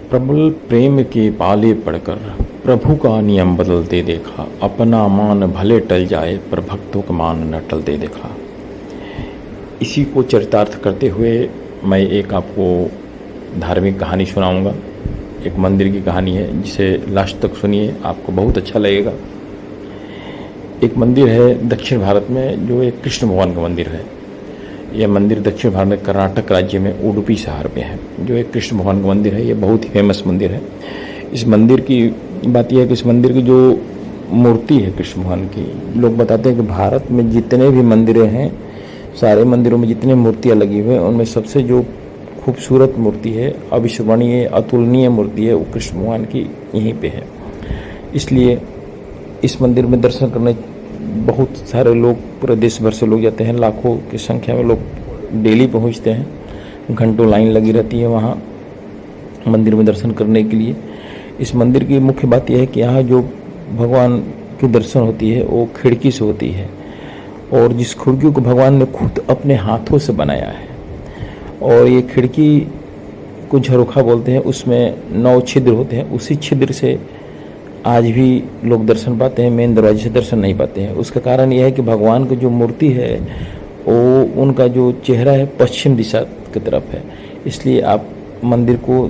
प्रबल प्रेम के पाले पड़कर प्रभु का नियम बदलते देखा। अपना मान भले टल जाए पर भक्तों का मान न टलते देखा। इसी को चरितार्थ करते हुए मैं एक आपको धार्मिक कहानी सुनाऊंगा। एक मंदिर की कहानी है जिसे लास्ट तक सुनिए, आपको बहुत अच्छा लगेगा। एक मंदिर है दक्षिण भारत में जो एक कृष्ण भगवान का मंदिर है। यह मंदिर दक्षिण भारत में कर्नाटक राज्य में उडुपी शहर में है, जो एक कृष्ण भगवान का मंदिर है। ये बहुत ही फेमस मंदिर है। इस मंदिर की बात यह है कि इस मंदिर की जो मूर्ति है कृष्ण भगवान की, लोग बताते हैं कि भारत में जितने भी मंदिरें हैं, सारे मंदिरों में जितने मूर्तियाँ लगी हुई हैं, उनमें सबसे जो खूबसूरत मूर्ति है, अविस्मरणीय अतुलनीय मूर्ति है, वो कृष्ण भगवान की यहीं पे है। इसलिए इस मंदिर में दर्शन करने बहुत सारे लोग पूरे देश भर से लोग जाते हैं। लाखों की संख्या में लोग डेली पहुंचते हैं। घंटों लाइन लगी रहती है वहाँ मंदिर में दर्शन करने के लिए। इस मंदिर की मुख्य बात यह है कि यहाँ जो भगवान की दर्शन होती है वो खिड़की से होती है, और जिस खिड़की को भगवान ने खुद अपने हाथों से बनाया है। और ये खिड़की को झरोखा बोलते हैं, उसमें 9 छिद्र होते हैं। उसी छिद्र से आज भी लोग दर्शन पाते हैं, मेन दरवाजे से दर्शन नहीं पाते हैं। उसका कारण यह है कि भगवान की जो मूर्ति है वो, उनका जो चेहरा है पश्चिम दिशा की तरफ है। इसलिए आप मंदिर को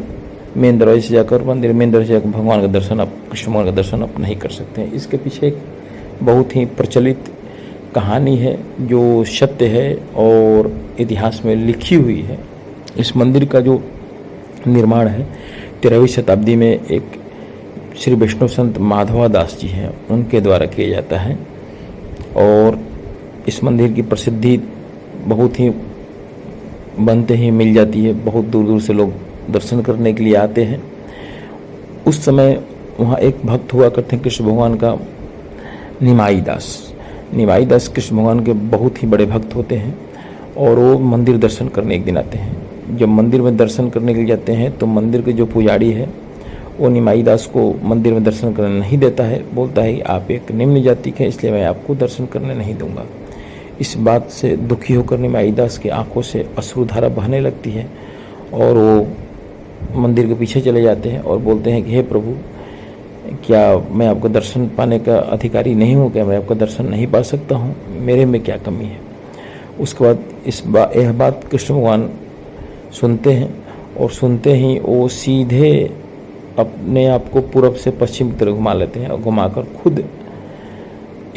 मेन दरवाजे से जाकर मेन दरवाजे से जाकर भगवान का दर्शन, आप कृष्ण भगवान का दर्शन आप नहीं कर सकते हैं। इसके पीछे एक बहुत ही प्रचलित कहानी है जो सत्य है और इतिहास में लिखी हुई है। इस मंदिर का जो निर्माण है 13वीं शताब्दी में एक श्री वैष्णव संत माधवा दास जी हैं, उनके द्वारा किया जाता है। और इस मंदिर की प्रसिद्धि बहुत ही बनते ही मिल जाती है। बहुत दूर दूर से लोग दर्शन करने के लिए आते हैं। उस समय वहाँ एक भक्त हुआ करते हैं कृष्ण भगवान का, निमाई दास। निमाई दास कृष्ण भगवान के बहुत ही बड़े भक्त होते हैं और वो मंदिर दर्शन करने एक दिन आते हैं। जब मंदिर में दर्शन करने के लिए जाते हैं तो मंदिर के जो पुजारी है वो निमाई दास को मंदिर में दर्शन करने नहीं देता है। बोलता है कि आप एक निम्न जाति के हैं, इसलिए मैं आपको दर्शन करने नहीं दूंगा। इस बात से दुखी होकर निमाई दास की आंखों से अश्रुधारा बहने लगती है और वो मंदिर के पीछे चले जाते हैं और बोलते हैं कि हे प्रभु, क्या मैं आपका दर्शन पाने का अधिकारी नहीं हूँ? क्या मैं आपका दर्शन नहीं पा सकता हूँ? मेरे में क्या कमी है? उसके बाद यह बात कृष्ण भगवान सुनते हैं और सुनते ही वो सीधे अपने आप को पूरब से पश्चिम की तरफ घुमा लेते हैं और घुमाकर खुद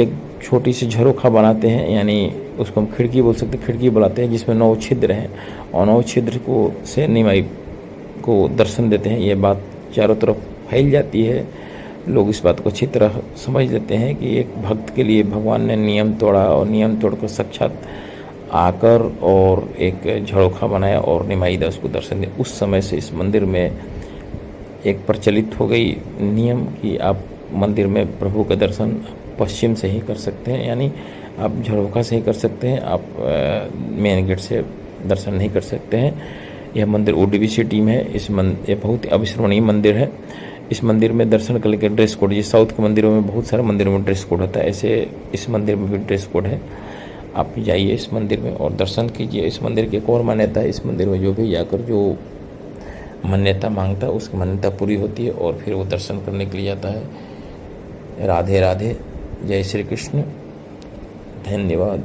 एक छोटी सी झरोखा बनाते हैं, यानी उसको हम खिड़की बोल सकते हैं, खिड़की बनाते हैं जिसमें 9 छिद्र हैं और 9 छिद्र को से निमाई को दर्शन देते हैं। ये बात चारों तरफ फैल जाती है। लोग इस बात को अच्छी तरह समझ लेते हैं कि एक भक्त के लिए भगवान ने नियम तोड़ा और नियम तोड़कर साक्षात आकर और एक झरोखा बनाया और निमाई दास को दर्शन दिया। उस समय से इस मंदिर में एक प्रचलित हो गई नियम कि आप मंदिर में प्रभु का दर्शन पश्चिम से ही कर सकते हैं, यानी आप झरोखा से ही कर सकते हैं, आप मेन गेट से दर्शन नहीं कर सकते हैं। यह मंदिर उडुपी सिटी में है। ये बहुत ही अविस्मरणीय मंदिर है। इस मंदिर में दर्शन करने के ड्रेस कोड, जैसे साउथ के मंदिरों में बहुत सारे मंदिरों में ड्रेस कोड होता है, ऐसे इस मंदिर में भी ड्रेस कोड है। आप जाइए इस मंदिर में और दर्शन कीजिए। इस मंदिर की एक और मान्यता है, इस मंदिर में जो भी जाकर जो मान्यता मांगता है उसकी मान्यता पूरी होती है और फिर वो दर्शन करने के लिए जाता है। राधे राधे, जय श्री कृष्ण, धन्यवाद।